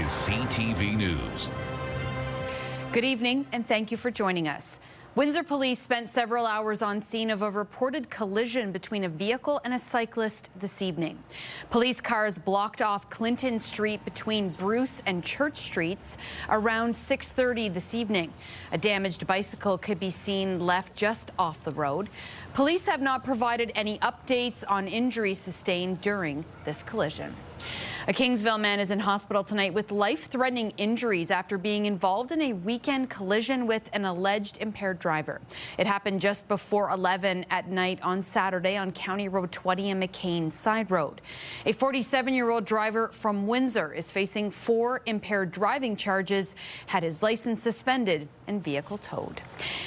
is CTV News. Good evening, and thank you for joining us. Windsor police spent several hours on scene of a reported collision between a vehicle and a cyclist this evening. Police cars blocked off Clinton Street between Bruce and Church Streets around 6:30 this evening. A damaged bicycle could be seen left just off the road. Police have not provided any updates on injuries sustained during this collision. A Kingsville man is in hospital tonight with life-threatening injuries after being involved in a weekend collision with an alleged impaired driver. It happened just before 11 at night on Saturday on County Road 20 and McCain Side Road. A 47-year-old driver from Windsor is facing 4 impaired driving charges, had his license suspended and vehicle towed.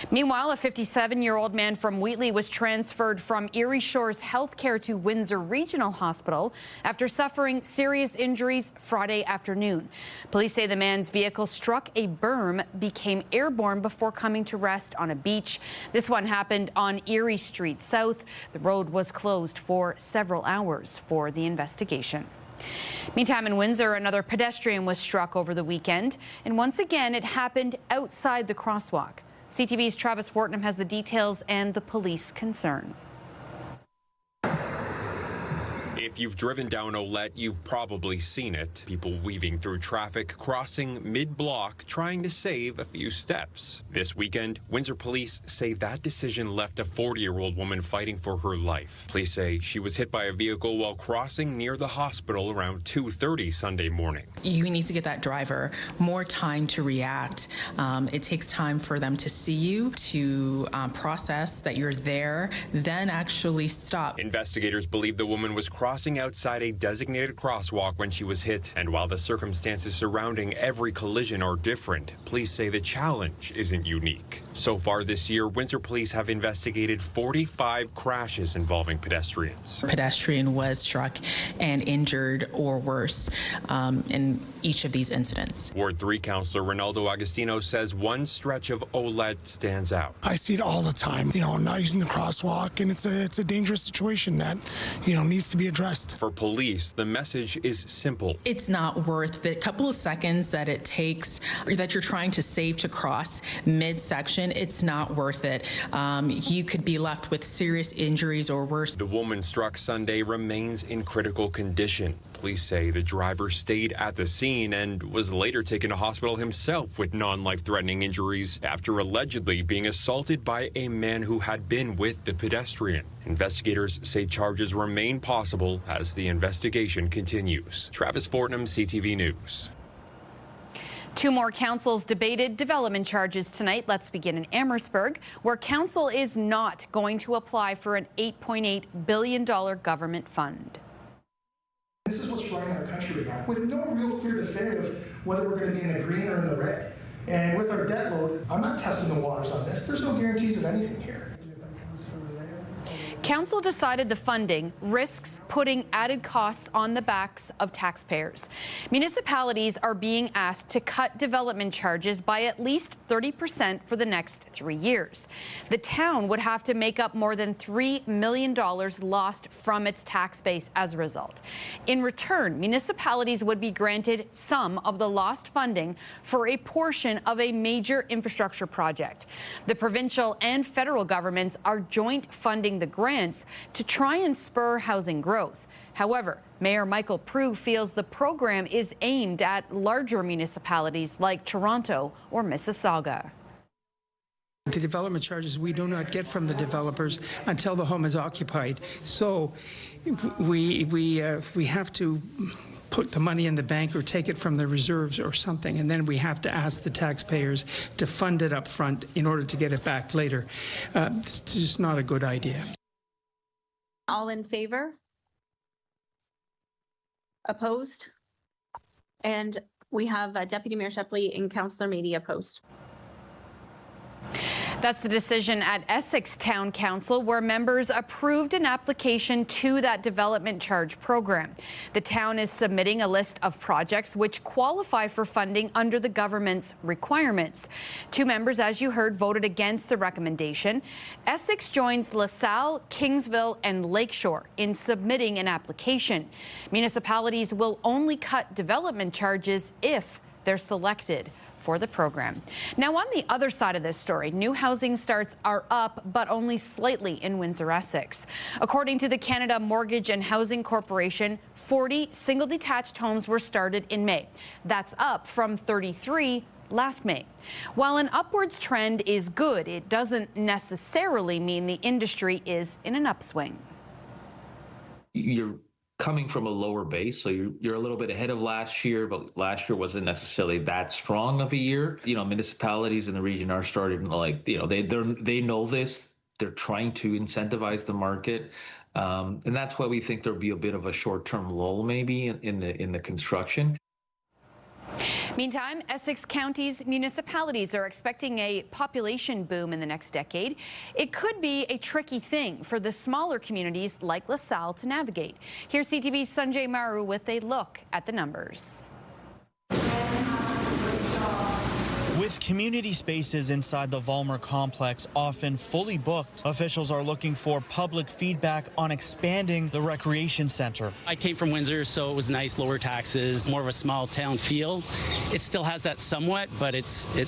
Meanwhile, a 57-year-old man from Wheatley was transferred from Erie Shores Healthcare to Windsor Regional Hospital after suffering serious injuries Friday afternoon. Police say the man's vehicle struck a berm, became airborne before coming to rest on a beach. This one happened on Erie Street South. The road was closed for several hours for the investigation. Meantime, in Windsor, another pedestrian was struck over the weekend, and once again it happened outside the crosswalk. CTV's Travis Fortnum has the details and the police concern. If you've driven down Olette, you've probably seen it. People weaving through traffic, crossing mid-block, trying to save a few steps. This weekend, Windsor police say that decision left a 40-year-old woman fighting for her life. Police say she was hit by a vehicle while crossing near the hospital around 2:30 Sunday morning. You need to get that driver more time to react. It takes time for them to see you, to process that you're there, then actually stop. Investigators believe the woman was crossing outside a designated crosswalk when she was hit, and while the circumstances surrounding every collision are different, police say the challenge isn't unique. So far this year, Windsor police have investigated 45 crashes involving pedestrians. A pedestrian was struck and injured or worse in each of these incidents. Ward 3 Councillor Ronaldo Agostino says one stretch of Olette stands out. I see it all the time, not using the crosswalk, and it's a dangerous situation that, needs to be addressed. For police, the message is simple. It's not worth the couple of seconds that it takes, or that you're trying to save to cross midsection. It's not worth it. You could be left with serious injuries or worse. The woman struck Sunday remains in critical condition. Police say the driver stayed at the scene and was later taken to hospital himself with non-life-threatening injuries after allegedly being assaulted by a man who had been with the pedestrian. Investigators say charges remain possible as the investigation continues. Travis Fortnum, CTV News. 2 more councils debated development charges tonight. Let's begin in Amherstburg, where council is not going to apply for an $8.8 billion government fund. This is what's running our country right now, with no real clear definitive whether we're going to be in the green or in the red. And with our debt load, I'm not testing the waters on this. There's no guarantees of anything here. Council decided the funding risks putting added costs on the backs of taxpayers. Municipalities are being asked to cut development charges by at least 30% for the next 3 years. The town would have to make up more than $3 million lost from its tax base as a result. In return, municipalities would be granted some of the lost funding for a portion of a major infrastructure project. The provincial and federal governments are joint funding the grants to try and spur housing growth. However, Mayor Michael Prue feels the program is aimed at larger municipalities like Toronto or Mississauga. The development charges we do not get from the developers until the home is occupied. So we have to put the money in the bank or take it from the reserves or something, and then we have to ask the taxpayers to fund it up front in order to get it back later. It's just not a good idea. All in favor? Opposed? And we have Deputy Mayor Shepley and Councillor Mady opposed. That's the decision at Essex Town Council, where members approved an application to that development charge program. The town is submitting a list of projects which qualify for funding under the government's requirements. 2 members, as you heard, voted against the recommendation. Essex joins LaSalle, Kingsville, and Lakeshore in submitting an application. Municipalities will only cut development charges if they're selected for the program. Now, on the other side of this story, new housing starts are up, but only slightly in Windsor, Essex. According to the Canada Mortgage and Housing Corporation, 40 single detached homes were started in May. That's up from 33 last May. While an upwards trend is good, it doesn't necessarily mean the industry is in an upswing. You're coming from a lower base, so you're a little bit ahead of last year, but last year wasn't necessarily that strong of a year. Municipalities in the region are starting to they know this. They're trying to incentivize the market, and that's why we think there'll be a bit of a short-term lull maybe in the construction. Meantime, Essex County's municipalities are expecting a population boom in the next decade. It could be a tricky thing for the smaller communities like LaSalle to navigate. Here's CTV's Sanjay Maru with a look at the numbers. With community spaces inside the Vollmer complex often fully booked, officials are looking for public feedback on expanding the recreation center. I came from Windsor, so it was nice, lower taxes, more of a small town feel. It still has that somewhat, but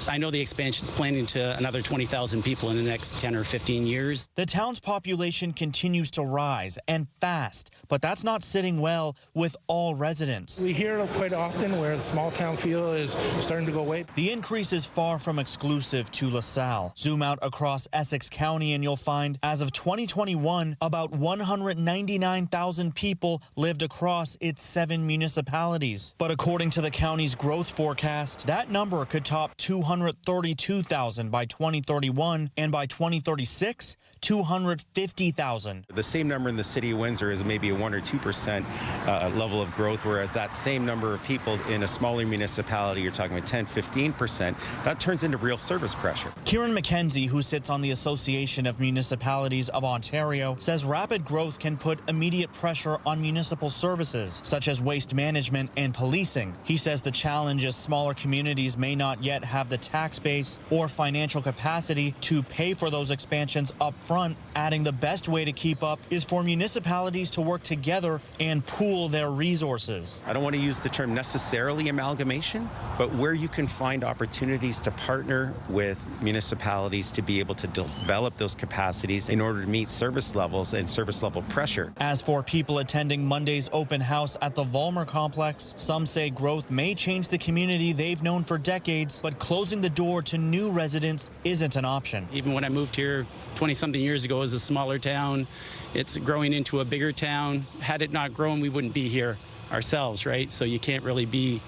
I know the expansion's planning to another 20,000 people in the next 10 or 15 years. The town's population continues to rise, and fast, but that's not sitting well with all residents. We hear it quite often where the small town feel is starting to go away. The increase is far from exclusive to LaSalle. Zoom out across Essex County and you'll find, as of 2021, about 199,000 people lived across its 7 municipalities. But according to the county's growth forecast, that number could top 232,000 by 2031, and by 2036, 250,000. The same number in the city of Windsor is maybe a 1 or 2% level of growth, whereas that same number of people in a smaller municipality, you're talking about 10, 15%, that turns into real service pressure. Kieran McKenzie, who sits on the Association of Municipalities of Ontario, says rapid growth can put immediate pressure on municipal services, such as waste management and policing. He says the challenge is smaller communities may not yet have the tax base or financial capacity to pay for those expansions up front, adding the best way to keep up is for municipalities to work together and pool their resources. I don't want to use the term necessarily amalgamation, but where you can find opportunities to partner with municipalities to be able to develop those capacities in order to meet service levels and service level pressure. As for people attending Monday's open house at the Vollmer complex, some say growth may change the community they've known for decades, but closing the door to new residents isn't an option. Even when I moved here 20-something years ago as a smaller town, it's growing into a bigger town. Had it not grown, we wouldn't be here ourselves, right? So you can't really be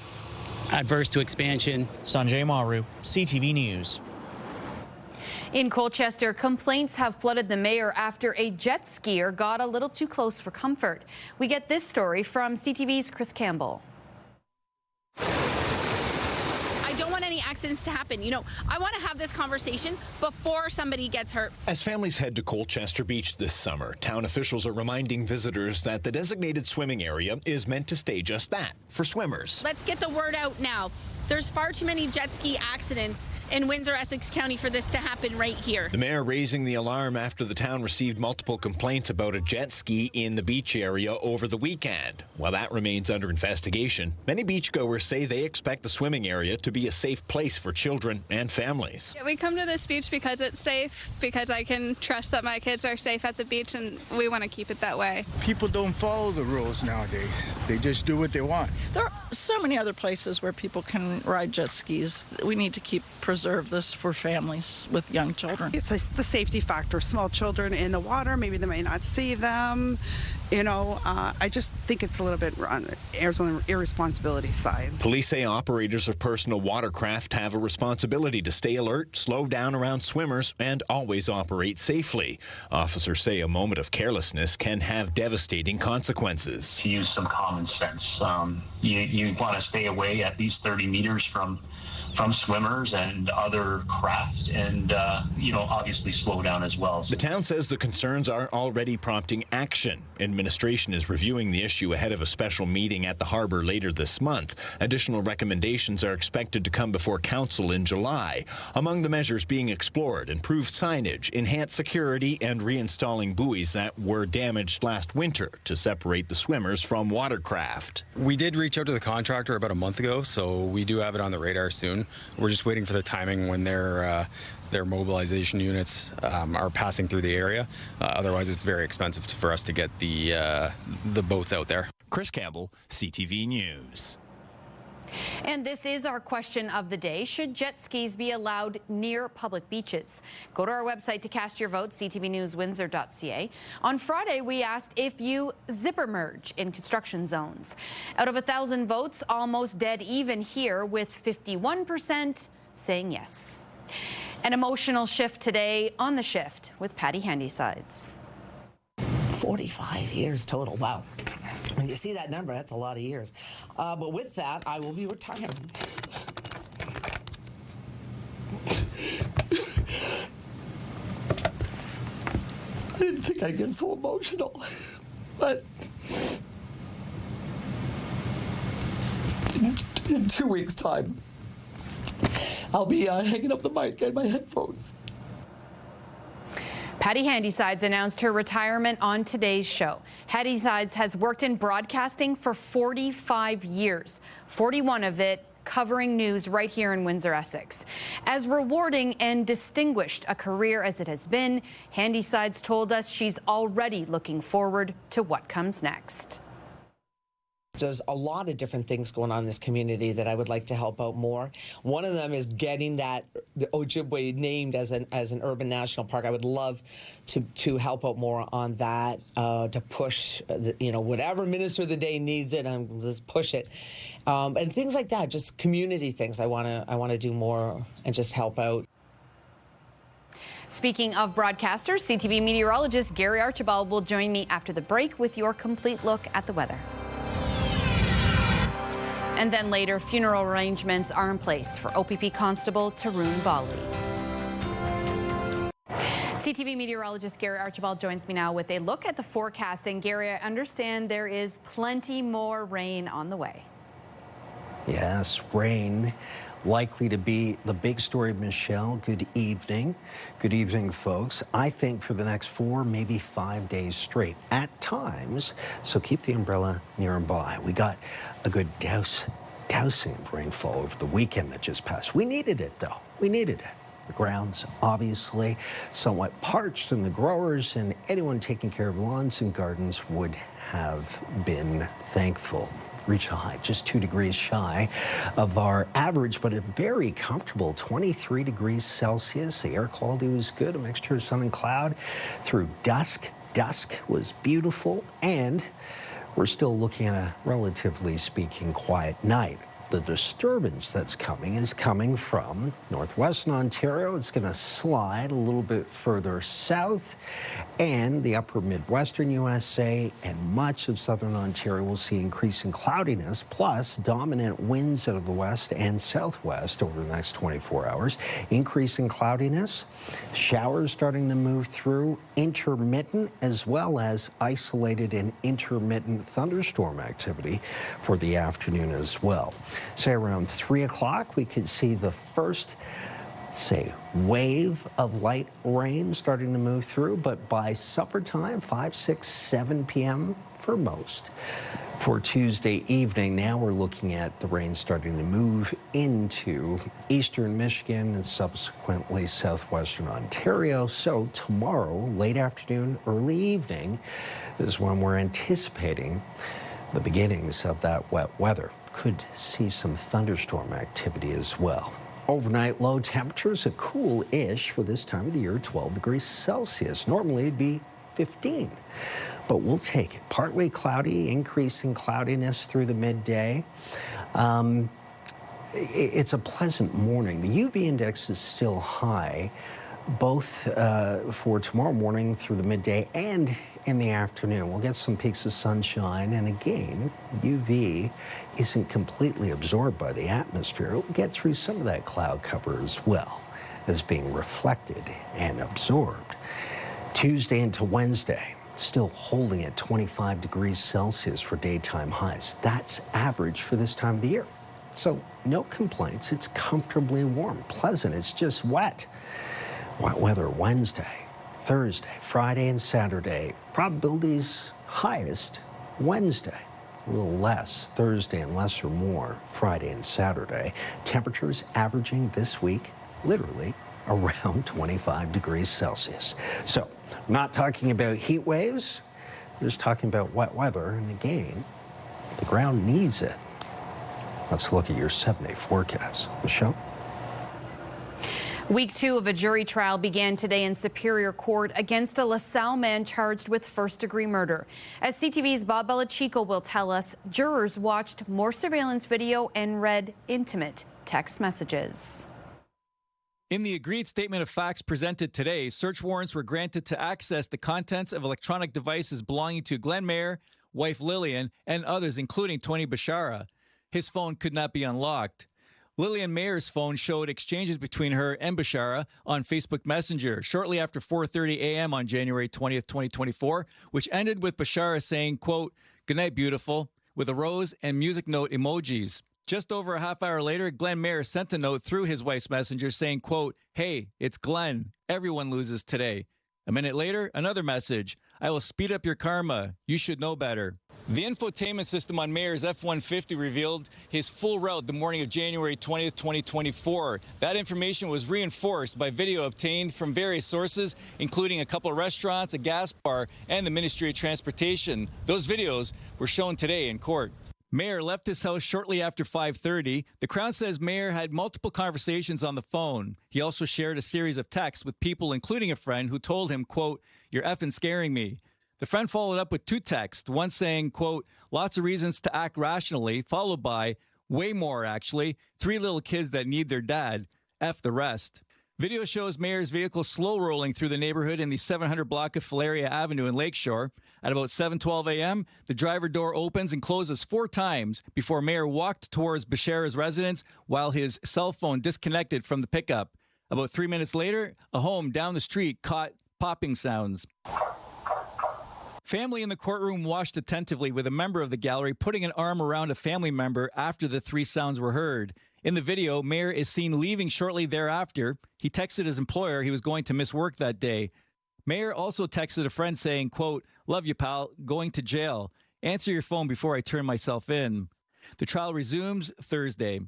adverse to expansion. Sanjay Maru, CTV News. In Colchester, complaints have flooded the mayor after a jet skier got a little too close for comfort. We get this story from CTV's Chris Campbell. I don't want any accidents to happen. I want to have this conversation before somebody gets hurt. As families head to Colchester Beach this summer, town officials are reminding visitors that the designated swimming area is meant to stay just that, for swimmers. Let's get the word out now. There's far too many jet ski accidents in Windsor, Essex County for this to happen right here. The mayor raising the alarm after the town received multiple complaints about a jet ski in the beach area over the weekend. While that remains under investigation, many beachgoers say they expect the swimming area to be a safe place for children and families. We come to this beach because it's safe, because I can trust that my kids are safe at the beach, and we want to keep it that way. People don't follow the rules nowadays. They just do what they want. There are so many other places where people can ride jet skis. We need to preserve this for families with young children. It's the safety factor. Small children in the water, maybe they may not see them. I just think it's a little bit on the irresponsibility side. Police say operators of personal watercraft have a responsibility to stay alert, slow down around swimmers, and always operate safely. Officers say a moment of carelessness can have devastating consequences. To use some common sense, you want to stay away at least 30 meters from from swimmers and other craft, and obviously slow down as well. The town says the concerns are already prompting action. Administration is reviewing the issue ahead of a special meeting at the harbor later this month. Additional recommendations are expected to come before council in July. Among the measures being explored, improved signage, enhanced security, and reinstalling buoys that were damaged last winter to separate the swimmers from watercraft. We did reach out to the contractor about a month ago, so we do have it on the radar soon. We're just waiting for the timing when their mobilization units are passing through the area. Otherwise, it's very expensive for us to get the boats out there. Chris Campbell, CTV News. And this is our question of the day. Should jet skis be allowed near public beaches? Go to our website to cast your vote, ctvnewswindsor.ca. On Friday, we asked if you zipper merge in construction zones. Out of 1,000 votes, almost dead even here, with 51% saying yes. An emotional shift today on The Shift with Patty Handysides. 45 years total. Wow. When you see that number, that's a lot of years. But with that, I will be retiring. I didn't think I'd get so emotional, but in 2 weeks' time, I'll be hanging up the mic and my headphones. Patty Handysides announced her retirement on today's show. Handysides has worked in broadcasting for 45 years, 41 of it covering news right here in Windsor, Essex. As rewarding and distinguished a career as it has been, Handysides told us she's already looking forward to what comes next. There's a lot of different things going on in this community that I would like to help out more. One of them is getting the Ojibwe named as an urban national park. I would love to help out more on that, to push, whatever minister of the day needs it, let's push it, and things like that. Just community things. I want to do more and just help out. Speaking of broadcasters, CTV meteorologist Gary Archibald will join me after the break with your complete look at the weather. And then later, funeral arrangements are in place for OPP Constable Tarun Bali. CTV meteorologist Gary Archibald joins me now with a look at the forecast. And Gary, I understand there is plenty more rain on the way. Yes, rain likely to be the big story, Michelle. Good evening. Good evening, folks. I think for the next 4, maybe 5 days straight at times. So keep the umbrella near and by. We got a good dousing of rainfall over the weekend that just passed. We needed it, though. We needed it. The ground's obviously somewhat parched, and the growers and anyone taking care of lawns and gardens would have been thankful. Reach a high just 2 degrees shy of our average, but a very comfortable 23 degrees Celsius. The air quality was good, a mixture of sun and cloud through dusk. Dusk was beautiful, and we're still looking at a, relatively speaking, quiet night. The disturbance that's coming is coming from northwestern Ontario. It's going to slide a little bit further south, and the upper Midwestern USA and much of southern Ontario will see increasing cloudiness, plus dominant winds out of the west and southwest over the next 24 hours. Increasing cloudiness, showers starting to move through, intermittent as well as isolated and intermittent thunderstorm activity for the afternoon as well. Say around 3 o'clock, we could see the first, wave of light rain starting to move through, but by supper time, 5, 6, 7 p.m. for most. For Tuesday evening, now we're looking at the rain starting to move into eastern Michigan and subsequently southwestern Ontario. So tomorrow, late afternoon, early evening, is when we're anticipating the beginnings of that wet weather. Could see some thunderstorm activity as well. Overnight low temperatures, a cool-ish for this time of the year, 12 degrees Celsius. Normally it'd be 15, but we'll take it. Partly cloudy, increasing cloudiness through the midday. It's a pleasant morning. The UV index is still high, both for tomorrow morning through the midday and in the afternoon. We'll get some peaks of sunshine, and again, UV isn't completely absorbed by the atmosphere. It'll get through some of that cloud cover as well as being reflected and absorbed. Tuesday into Wednesday, still holding at 25 degrees Celsius for daytime highs. That's average for this time of the year. So no complaints. It's comfortably warm, pleasant. It's just wet. Wet weather Wednesday, Thursday, Friday, and Saturday. Probabilities highest Wednesday. A little less Thursday and less or more Friday and Saturday. Temperatures averaging this week literally around 25 degrees Celsius. So, not talking about heat waves, just talking about wet weather, and again, the ground needs it. Let's look at your 7-day forecast. Michelle? Week 2 of a jury trial began today in Superior Court against a LaSalle man charged with first-degree murder. As CTV's Bob Belachico will tell us, jurors watched more surveillance video and read intimate text messages. In the agreed statement of facts presented today, search warrants were granted to access the contents of electronic devices belonging to Glenn Mayer, wife Lillian, and others, including Tony Bashara. His phone could not be unlocked. Lillian Mayer's phone showed exchanges between her and Bashara on Facebook Messenger shortly after 4:30 a.m. on January 20th, 2024, which ended with Bashara saying, quote, "Good night, beautiful," with a rose and music note emojis. Just over a half hour later, Glenn Mayer sent a note through his wife's messenger saying, quote, "Hey, it's Glenn. Everyone loses today." A minute later, another message. "I will speed up your karma. You should know better." The infotainment system on Mayer's F-150 revealed his full route the morning of January 20th, 2024. That information was reinforced by video obtained from various sources, including a couple of restaurants, a gas bar, and the Ministry of Transportation. Those videos were shown today in court. Mayer left his house shortly after 5:30. The Crown says Mayer had multiple conversations on the phone. He also shared a series of texts with people, including a friend who told him, quote, "You're effing scaring me." The friend followed up with 2 texts, one saying, quote, "Lots of reasons to act rationally," followed by, "Way more, actually. 3 little kids that need their dad. F the rest." Video shows Mayer's vehicle slow rolling through the neighborhood in the 700 block of Filaria Avenue in Lakeshore. At about 7:12 a.m., the driver door opens and closes 4 times before Mayer walked towards Bashara's residence while his cell phone disconnected from the pickup. About 3 minutes later, a home down the street caught popping sounds. Family in the courtroom watched attentively, with a member of the gallery putting an arm around a family member after the 3 sounds were heard. In the video, Mayer is seen leaving shortly thereafter. He texted his employer he was going to miss work that day. Mayer also texted a friend saying, quote, "Love you, pal. Going to jail. Answer your phone before I turn myself in." The trial resumes Thursday.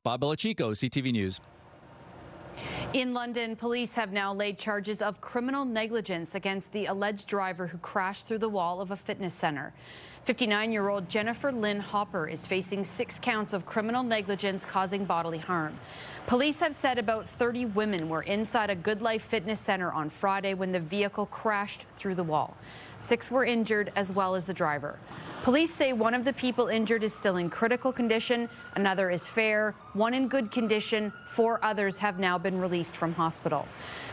Bob Belachico, CTV News. In London, police have now laid charges of criminal negligence against the alleged driver who crashed through the wall of a fitness center. 59-year-old Jennifer Lynn Hopper is facing 6 counts of criminal negligence causing bodily harm. Police have said about 30 women were inside a Good Life fitness center on Friday when the vehicle crashed through the wall. 6 were injured, as well as the driver. Police say one of the people injured is still in critical condition, another is fair, 1 in good condition, 4 others have now been released from hospital.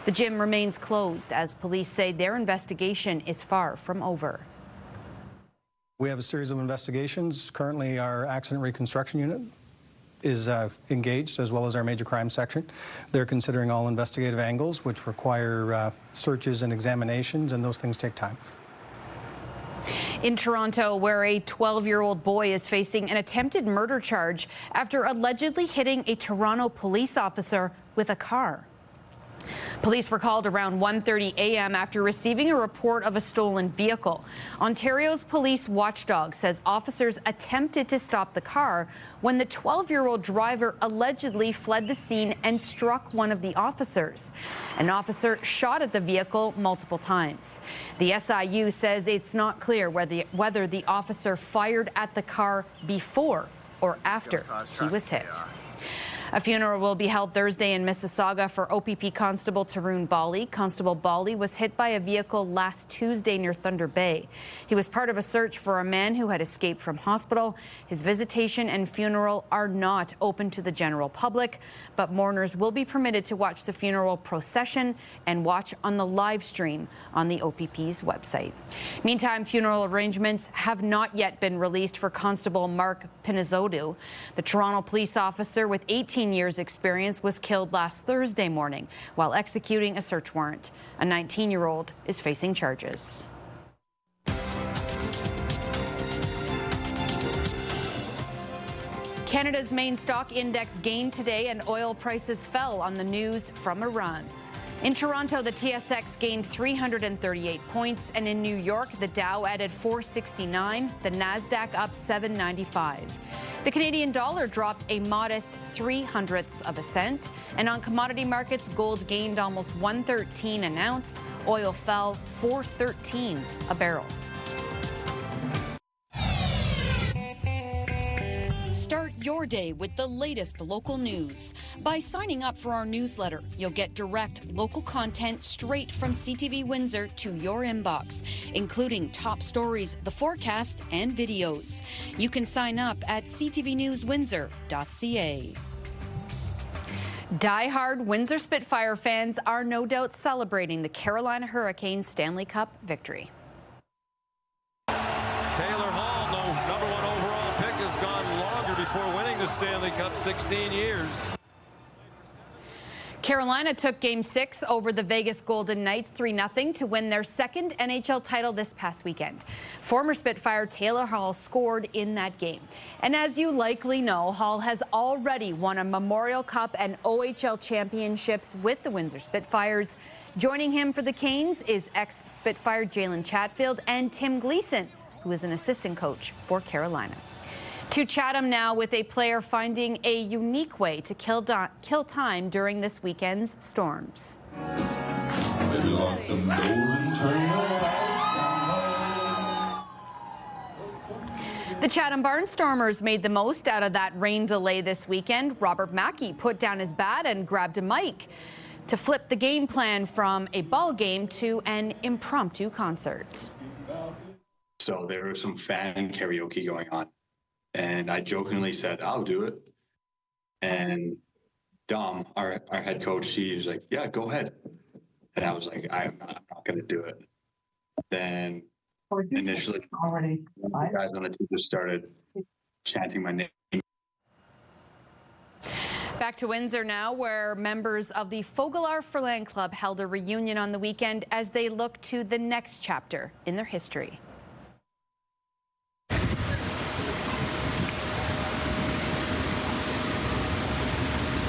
The gym remains closed as police say their investigation is far from over. We have a series of investigations. Currently, our accident reconstruction unit is engaged, as well as our major crime section. They're considering all investigative angles, which require searches and examinations, and those things take time. In Toronto, where a 12-year-old boy is facing an attempted murder charge after allegedly hitting a Toronto police officer with a car. Police were called around 1:30 a.m. after receiving a report of a stolen vehicle. Ontario's police watchdog says officers attempted to stop the car when the 12-year-old driver allegedly fled the scene and struck one of the officers. An officer shot at the vehicle multiple times. The SIU says it's not clear whether the officer fired at the car before or after he was hit. A funeral will be held Thursday in Mississauga for OPP Constable Tarun Bali. Constable Bali was hit by a vehicle last Tuesday near Thunder Bay. He was part of a search for a man who had escaped from hospital. His visitation and funeral are not open to the general public, but mourners will be permitted to watch the funeral procession and watch on the live stream on the OPP's website. Meantime, funeral arrangements have not yet been released for Constable Mark Pinizzodu. The Toronto police officer with 18 years experience was killed last Thursday morning while executing a search warrant. A 19-year-old is facing charges. Canada's main stock index gained today and oil prices fell on the news from Iran. In Toronto, the TSX gained 338 points, and in New York, the Dow added 469, the Nasdaq up 795. The Canadian dollar dropped a modest 0.03 cents, and on commodity markets, gold gained almost $1.13 an ounce, oil fell $4.13 a barrel. Start your day with the latest local news. By signing up for our newsletter, you'll get direct local content straight from CTV Windsor to your inbox, including top stories, the forecast, and videos. You can sign up at ctvnewswindsor.ca. Die-hard Windsor Spitfire fans are no doubt celebrating the Carolina Hurricanes Stanley Cup victory. Taylor Hall, no number 1 overall pick, has gone longer before winning the Stanley Cup, 16 years. Carolina took Game 6 over the Vegas Golden Knights 3-0 to win their second NHL title this past weekend. Former Spitfire Taylor Hall scored in that game. And as you likely know, Hall has already won a Memorial Cup and OHL championships with the Windsor Spitfires. Joining him for the Canes is ex-Spitfire Jalen Chatfield and Tim Gleason, who is an assistant coach for Carolina. To Chatham now with a player finding a unique way to kill time during this weekend's storms. The Chatham Barnstormers made the most out of that rain delay this weekend. Robert Mackey put down his bat and grabbed a mic to flip the game plan from a ball game to an impromptu concert. So there was some fan karaoke going on. And I jokingly said, I'll do it. And Dom, our head coach, he was like, yeah, go ahead. And I was like, I'm not going to do it. Then initially, the guys on the team just started chanting my name. Back to Windsor now, where members of the Fogelar Furlan Club held a reunion on the weekend as they look to the next chapter in their history.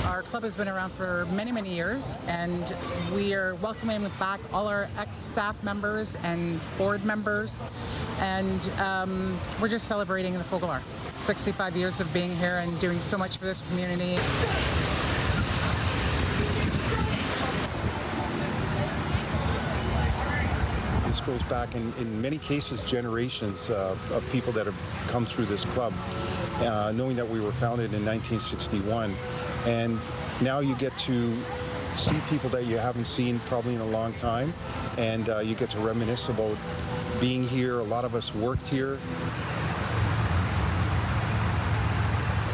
Our club has been around for many, many years, and we are welcoming back all our ex-staff members and board members, and we're just celebrating the Fogelar. 65 years of being here and doing so much for this community. This goes back in many cases generations of people that have come through this club, knowing that we were founded in 1961. And now you get to see people that you haven't seen probably in a long time, and you get to reminisce about being here. A lot of us worked here.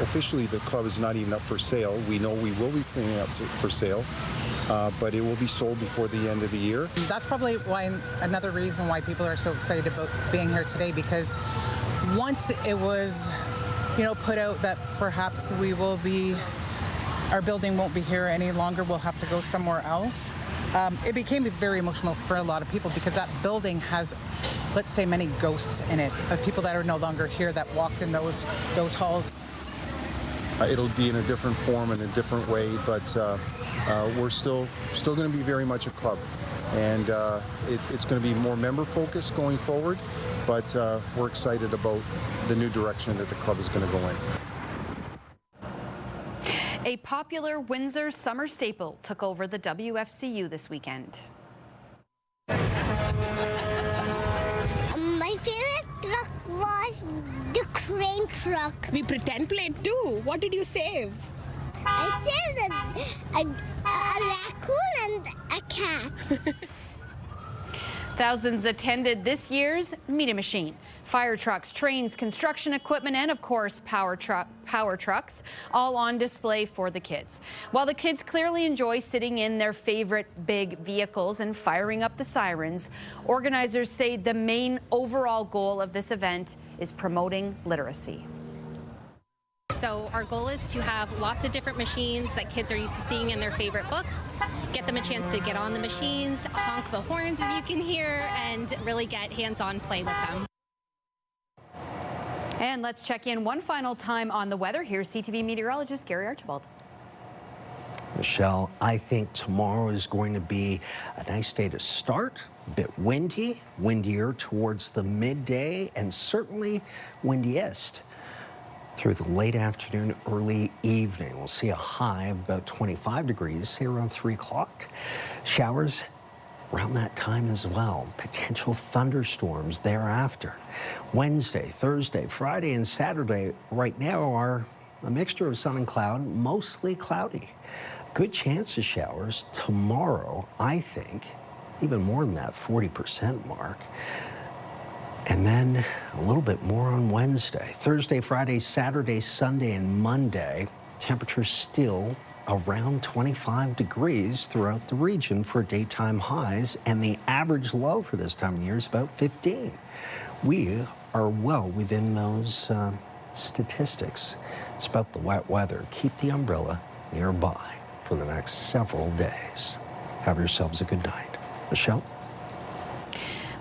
Officially, the club is not even up for sale. We know we will be putting it up for sale, but it will be sold before the end of the year. That's probably why another reason why people are so excited about being here today, because once it was, put out that perhaps our building won't be here any longer, we'll have to go somewhere else. It became very emotional for a lot of people because that building has, let's say, many ghosts in it, of people that are no longer here that walked in those halls. It'll be in a different form and a different way, but we're still going to be very much a club, and it's going to be more member focused going forward. But we're excited about the new direction that the club is going to go in. A popular Windsor summer staple took over the WFCU this weekend. My favorite truck was the crane truck. We pretend played too. What did you save? I saved a raccoon and a cat. Thousands attended this year's Media Machine. Fire trucks, trains, construction equipment, and of course, power trucks, all on display for the kids. While the kids clearly enjoy sitting in their favorite big vehicles and firing up the sirens, organizers say the main overall goal of this event is promoting literacy. So our goal is to have lots of different machines that kids are used to seeing in their favorite books, get them a chance to get on the machines, honk the horns as you can hear, and really get hands-on play with them. And let's check in one final time on the weather. Here's CTV meteorologist Gary Archibald. Michelle, I think tomorrow is going to be a nice day to start. A bit windy, windier towards the midday, and certainly windiest through the late afternoon, early evening. We'll see a high of about 25 degrees, say around 3 o'clock. Showers around that time as well. Potential thunderstorms thereafter. Wednesday, Thursday, Friday, and Saturday right now are a mixture of sun and cloud, mostly cloudy. Good chance of showers tomorrow, I think, even more than that 40% mark. And then a little bit more on Wednesday. Thursday, Friday, Saturday, Sunday, and Monday, temperatures still around 25 degrees throughout the region for daytime highs, and the average low for this time of year is about 15. We are well within those statistics. It's about the wet weather. Keep the umbrella nearby for the next several days. Have yourselves a good night. Michelle?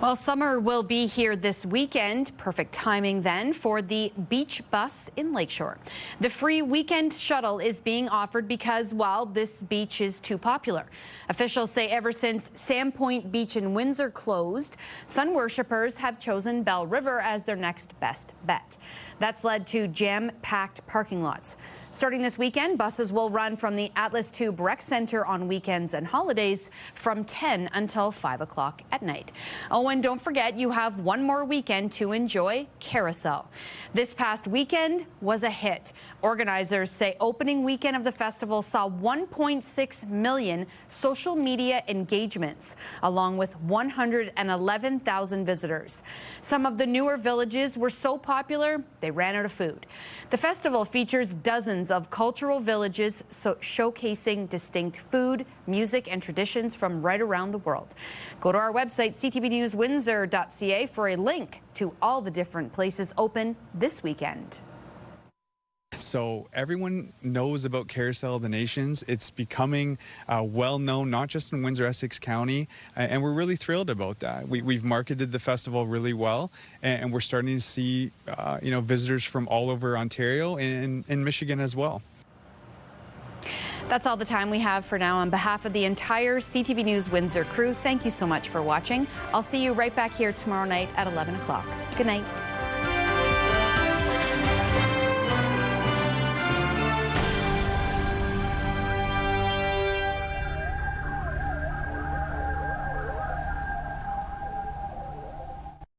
Well, summer will be here this weekend. Perfect timing then for the beach bus in Lakeshore. The free weekend shuttle is being offered because, well, this beach is too popular. Officials say ever since Sandpoint Beach in Windsor closed, sun worshippers have chosen Bell River as their next best bet. That's led to jam-packed parking lots. Starting this weekend, buses will run from the Atlas Tube Rec Center on weekends and holidays from 10 until 5 o'clock at night. Oh, and don't forget, you have one more weekend to enjoy Carousel. This past weekend was a hit. Organizers say opening weekend of the festival saw 1.6 million social media engagements, along with 111,000 visitors. Some of the newer villages were so popular, they ran out of food. The festival features dozens of cultural villages showcasing distinct food, music, and traditions from right around the world. Go to our website, ctvnewswindsor.ca, for a link to all the different places open this weekend. So everyone knows about Carousel of the Nations. It's becoming well known, not just in Windsor, Essex County, and we're really thrilled about that. We've marketed the festival really well, and we're starting to see visitors from all over Ontario and Michigan as well. That's all the time we have for now. On behalf of the entire CTV News Windsor crew, thank you so much for watching. I'll see you right back here tomorrow night at 11 o'clock. Good night.